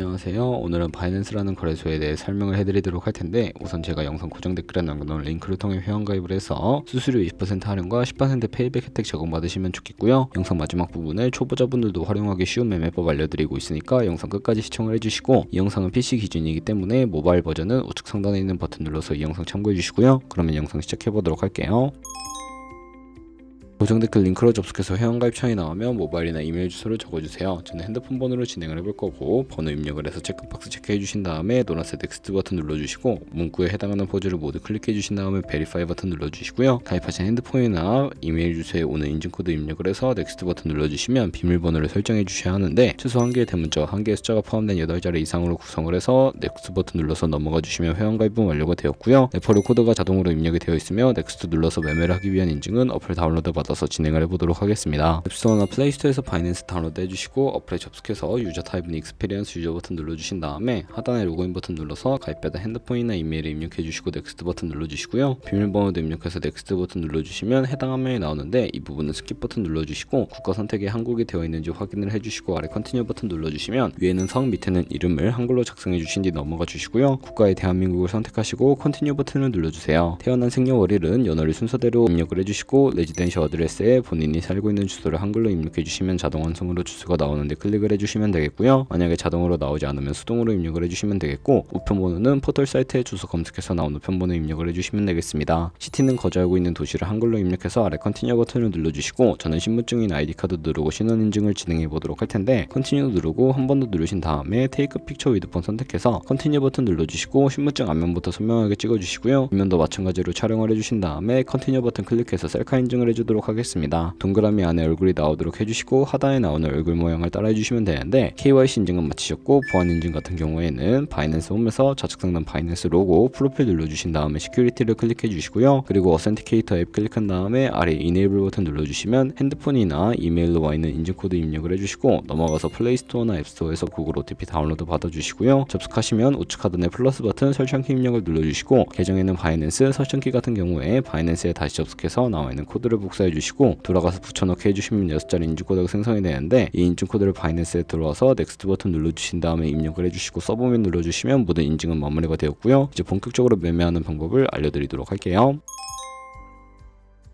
안녕하세요. 오늘은 바이낸스라는 거래소에 대해 설명을 해드리도록 할 텐데, 우선 제가 영상 고정 댓글에 남겨놓은 링크를 통해 회원가입을 해서 수수료 20% 할인과 10% 페이백 혜택 적용받으시면 좋겠고요. 영상 마지막 부분에 초보자분들도 활용하기 쉬운 매매법 알려드리고 있으니까 영상 끝까지 시청을 해주시고, 이 영상은 PC 기준이기 때문에 모바일 버전은 우측 상단에 있는 버튼 눌러서 이 영상 참고해주시고요. 그러면 영상 시작해보도록 할게요. 고정 댓글 링크로 접속해서 회원가입 창이 나오면 모바일이나 이메일 주소를 적어주세요. 저는 핸드폰 번호로 진행을 해볼 거고, 번호 입력을 해서 체크박스 체크해 주신 다음에 노란색 넥스트 버튼 눌러주시고, 문구에 해당하는 포즈를 모두 클릭해 주신 다음에 베리파이 버튼 눌러주시고요. 가입하신 핸드폰이나 이메일 주소에 오는 인증코드 입력을 해서 넥스트 버튼 눌러주시면 비밀번호를 설정해 주셔야 하는데, 최소 1개의 대문자와 1개의 숫자가 포함된 8자리 이상으로 구성을 해서 넥스트 버튼 눌러서 넘어가 주시면 회원가입은 완료가 되었고요. 레퍼럴 코드가 자동으로 입력이 되어 있으며 넥스트 눌러서 매매를 하기 위한 인증은 어플 다운로드 받아서 진행을 해보도록 하겠습니다. 앱스토어나 플레이스토어에서 바이낸스 다운로드 해주시고, 어플에 접속해서 유저 타입은 익스피리언스 유저 버튼 눌러주신 다음에 하단에 로그인 버튼 눌러서 가입받은 핸드폰이나 이메일을 입력해주시고 넥스트 버튼 눌러주시고요. 비밀번호도 입력해서 넥스트 버튼 눌러주시면 해당 화면이 나오는데, 이 부분은 스킵 버튼 눌러주시고 국가 선택에 한국이 되어 있는지 확인을 해주시고 아래 컨티뉴 버튼 눌러주시면 위에는 성 밑에는 이름을 한글로 작성해 주신 뒤 넘어가 주시고요. 국가의 대한민국을 선택하시고 컨티뉴 버튼을 눌러주세요. 태어난 생년월일은 연월일 순서대로 입력을 해주시고, 레지던셜 어드레스에 본인이 살고 있는 주소를 한글로 입력해 주시면 자동 완성으로 주소가 나오는데 클릭을 해주시면 되겠고요. 만약에 자동으로 나오지 않으면 수동으로 입력을 해주시면 되겠고, 우편번호는 포털 사이트에 주소 검색해서 나온 우편번호 입력을 해주시면 되겠습니다. 시티는 거주하고 있는 도시를 한글로 입력해서 아래 컨티뉴 버튼을 눌러주시고, 저는 신분증인 아이디카드 누르고 신원 인증을 진행해 보도록 할 텐데, 컨티뉴 누르고 한 번 더 누르신 다음에 테이크 픽처 위드 폰 선택해서 컨티뉴 버튼 눌러주시고 신분증 앞면부터 선명하게 찍어주시고요. 뒷면도 마찬가지로 촬영을 해주신 다음에 컨티뉴 버튼 클릭해서 셀카 인증을 해주도록 하겠습니다. 동그라미 안에 얼굴이 나오도록 해주시고 하단에 나오는 얼굴 모양을 따라 해주시면 되는데, KYC 인증은 마치셨고 보안 인증 같은 경우에는 바이낸스 홈에서 좌측 상단 바이낸스 로고 프로필 눌러주신 다음에 시큐리티를 클릭해 주시고요. 그리고 어센티케이터 앱 클릭한 다음에 아래 이네이블 버튼 눌러주시면 핸드폰이나 이메일로 와 있는 인증코드 입력을 해주시고, 넘어가서 플레이스토어나 앱스토어에서 구글 OTP 다운로드 받아주시고요. 접속하시면 우측 하단에 플러스 버튼 설정키 입력을 눌러주시고, 계정에는 바이낸스 설정키 같은 경우에 바이낸스에 다시 접속해서 나와 있는 코드를 복사해 주시고 돌아가서 붙여넣기 해주시면 6자리 인증코드가 생성이 되는데, 이 인증코드를 바이낸스에 들어와서 넥스트 버튼 눌러주신 다음에 입력을 해주시고 서브밋 눌러주시면 모든 인증은 마무리가 되었고요. 이제 본격적으로 매매하는 방법을 알려드리도록 할게요.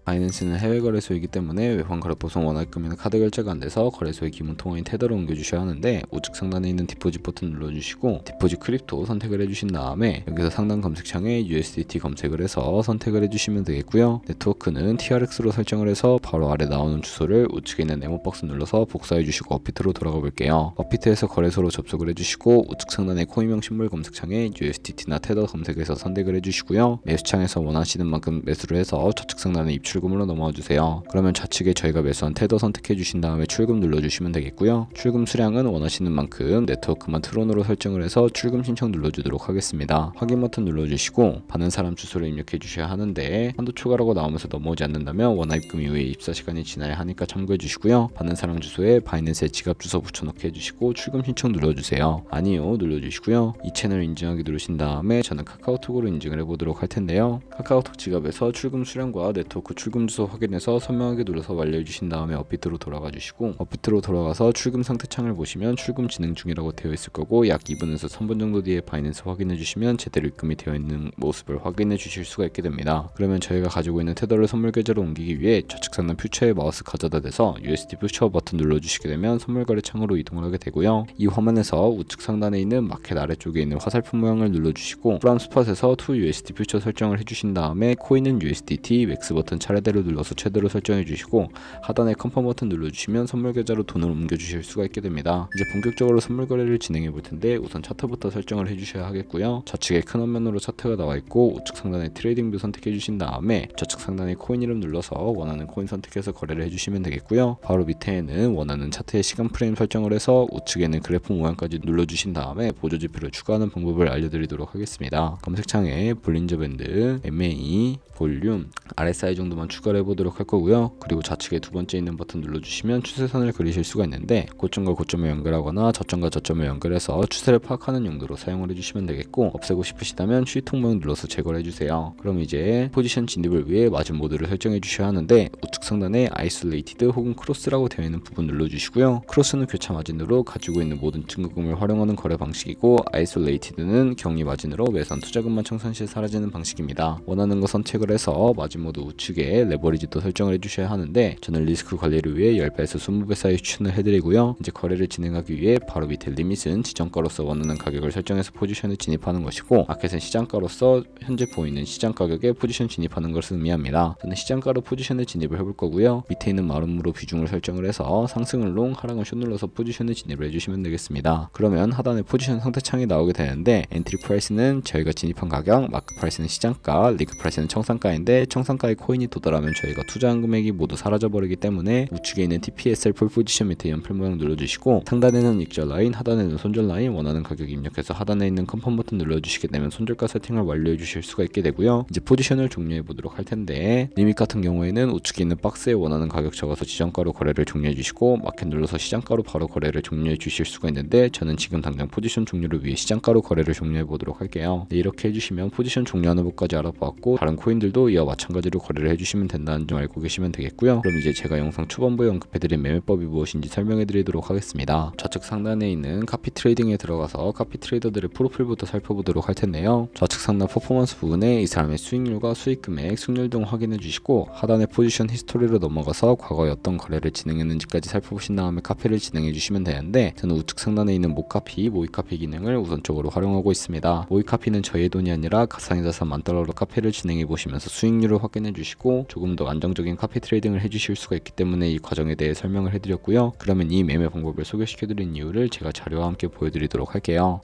바이낸스는 해외 거래소이기 때문에 외환 거래 보송 원화입금에는 카드 결제가 안 돼서 거래소의 기본 통화인 테더로 옮겨주셔야 하는데, 우측 상단에 있는 디포짓 버튼 눌러주시고 디포짓 크립토 선택을 해주신 다음에 여기서 상단 검색창에 USDT 검색을 해서 선택을 해주시면 되겠고요. 네트워크는 TRX로 설정을 해서 바로 아래 나오는 주소를 우측에 있는 네모박스 눌러서 복사해 주시고 업비트로 돌아가 볼게요. 업비트에서 거래소로 접속을 해주시고 우측 상단의 코인명 신물 검색창에 USDT나 테더 검색해서 선택을 해주시고요. 매수창에서 원하시는 만큼 매수를 해서 좌측 상단에 입출 출금으로 넘어와 주세요. 그러면 좌측에 저희가 매수한 테더 선택해 주신 다음에 출금 눌러주시면 되겠고요. 출금 수량은 원하시는 만큼 네트워크만 트론으로 설정을 해서 출금 신청 눌러주도록 하겠습니다. 확인 버튼 눌러주시고 받는 사람 주소를 입력해 주셔야 하는데, 한도 초과라고 나오면서 넘어오지 않는다면 원화입금 이후에 24시간이 지나야 하니까 참고해 주시고요. 받는 사람 주소에 바이낸스에 지갑 주소 붙여넣기 해주시고 출금 신청 눌러주세요. 아니요 눌러주시고요. 이 채널 인증하기 누르신 다음에 저는 카카오톡으로 인증을 해보도록 할 텐데요. 카카오톡 지갑에서 출금 수량과 네트워크 출금 주소 확인해서 선명하게 눌러서 완료해 주신 다음에 업비트로 돌아가 주시고, 업비트로 돌아가서 출금 상태 창을 보시면 출금 진행 중이라고 되어 있을 거고, 약 2분에서 3분 정도 뒤에 바이낸스 확인해 주시면 제대로 입금이 되어 있는 모습을 확인해 주실 수가 있게 됩니다. 그러면 저희가 가지고 있는 테더를 선물 계좌로 옮기기 위해 좌측 상단 퓨처에 마우스 가져다 대서 USD 퓨처 버튼 눌러주시게 되면 선물 거래 창으로 이동을 하게 되고요. 이 화면에서 우측 상단에 있는 마켓 아래쪽에 있는 화살표 모양을 눌러주시고 프롬 스팟에서 to USD 퓨처 설정을 해주신 다음에 코인은 USDT 맥스 버튼 차례대로 눌러서 최대로 설정해 주시고 하단에 컨펌 버튼 눌러주시면 선물 계좌로 돈을 옮겨주실 수가 있게 됩니다. 이제 본격적으로 선물 거래를 진행해 볼 텐데, 우선 차트부터 설정을 해주셔야 하겠고요. 좌측에 큰 화면으로 차트가 나와 있고 우측 상단에 트레이딩 뷰 선택해 주신 다음에 좌측 상단에 코인 이름 눌러서 원하는 코인 선택해서 거래를 해주시면 되겠고요. 바로 밑에는 원하는 차트의 시간 프레임 설정을 해서 우측에는 그래프 모양까지 눌러주신 다음에 보조 지표를 추가하는 방법을 알려드리도록 하겠습니다. 검색창에 볼린저 밴드, MA, 볼륨, RSI 정도 정도만 추가를 해보도록 할 거고요. 그리고 좌측에 두 번째 있는 버튼 눌러주시면 추세선을 그리실 수가 있는데 고점과 고점을 연결하거나 저점과 저점을 연결해서 추세를 파악하는 용도로 사용을 해주시면 되겠고, 없애고 싶으시다면 휴통 모양 눌러서 제거를 해주세요. 그럼 이제 포지션 진입을 위해 마진 모드를 설정해 주셔야 하는데, 우측 상단에 아이솔레이티드 혹은 크로스라고 되어 있는 부분 눌러주시고요. 크로스는 교차 마진으로 가지고 있는 모든 증거금을 활용하는 거래 방식이고, 아이솔레이티드는 경리 마진으로 매수한 투자금만 청산 시에 사라지는 방식입니다. 원하는 거 선택을 해서 마진 모드 우측에 레버리지도 설정을 해주셔야 하는데, 저는 리스크 관리를 위해 10배에서 20배 사이 추천을 해드리고요. 이제 거래를 진행하기 위해 바로 밑에 리밋은 지정가로서 원하는 가격을 설정해서 포지션을 진입하는 것이고, 마켓은 시장가로서 현재 보이는 시장 가격에 포지션 진입하는 것을 의미합니다. 저는 시장가로 포지션을 진입을 해볼 거고요. 밑에 있는 마름으로 비중을 설정을 해서 상승을 롱, 하락은 숏 눌러서 포지션을 진입을 해주시면 되겠습니다. 그러면 하단에 포지션 상태창이 나오게 되는데, 엔트리 프라이스는 저희가 진입한 가격, 마크 프라이스는 시장가, 리그 프라이스는 청산가인데, 청산가의 코인이 도달하면 저희가 투자한 금액이 모두 사라져버리기 때문에 우측에 있는 TPSL 풀 포지션 밑에 연필 모양 눌러주시고, 상단에는 익절 라인, 하단에는 손절 라인, 원하는 가격 입력해서 하단에 있는 컨펌 버튼 눌러주시게 되면 손절가 세팅을 완료해 주실 수가 있게 되고요. 이제 포지션을 종료해 보도록 할 텐데, 리밋 같은 경우에는 우측에 있는 박스에 원하는 가격 적어서 지정가로 거래를 종료해 주시고, 마켓 눌러서 시장가로 바로 거래를 종료해 주실 수가 있는데, 저는 지금 당장 포지션 종료를 위해 시장가로 거래를 종료해 보도록 할게요. 네, 이렇게 해주시면 포지션 종료하는 법까지 알아보았고, 다른 코인들도 이와 마찬가지로 거래를 해주시면 된다는 점 알고 계시면 되겠고요. 그럼 이제 제가 영상 초반부에 언급해드린 매매법이 무엇인지 설명해 드리도록 하겠습니다. 좌측 상단에 있는 카피 트레이딩에 들어가서 카피 트레이더들의 프로필부터 살펴보도록 할 텐데요. 좌측 상단 퍼포먼스 부분에 이 사람의 수익률과 수익 금액, 승률 등 확인해 주시고, 하단의 포지션 히스토리로 넘어가서 과거에 어떤 거래를 진행했는지까지 살펴보신 다음에 카피를 진행해 주시면 되는데, 저는 우측 상단에 있는 모카피, 모의 카피 기능을 우선적으로 활용하고 있습니다. 모의 카피는 저의 돈이 아니라 가상의 자산 $10,000로 카피를 진행해 보시면서 수익률을 확인해 주시고, 조금 더 안정적인 카피 트레이딩을 해주실 수가 있기 때문에 이 과정에 대해 설명을 해드렸고요. 그러면 이 매매 방법을 소개시켜드린 이유를 제가 자료와 함께 보여드리도록 할게요.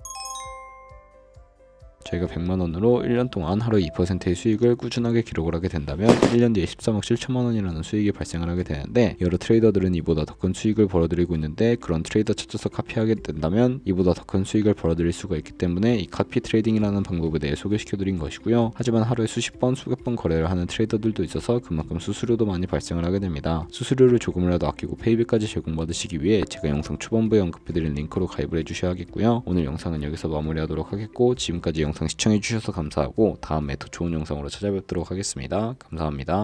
저희가 100만원으로 1년 동안 하루 2%의 수익을 꾸준하게 기록을 하게 된다면 1년 뒤에 13억 7천만원이라는 수익이 발생을 하게 되는데, 여러 트레이더들은 이보다 더 큰 수익을 벌어들이고 있는데, 그런 트레이더 찾아서 카피하게 된다면 이보다 더 큰 수익을 벌어들일 수가 있기 때문에 이 카피 트레이딩이라는 방법에 대해 소개시켜드린 것이고요. 하지만 하루에 수십 번, 수백 번 거래를 하는 트레이더들도 있어서 그만큼 수수료도 많이 발생을 하게 됩니다. 수수료를 조금이라도 아끼고 페이백까지 제공받으시기 위해 제가 영상 초반부에 언급해드린 링크로 가입을 해주셔야 하겠고요. 오늘 영상은 여기서 마무리하도록 하겠고, 지금까지 영상 시청해주셔서 감사하고 다음에 더 좋은 영상으로 찾아뵙도록 하겠습니다. 감사합니다.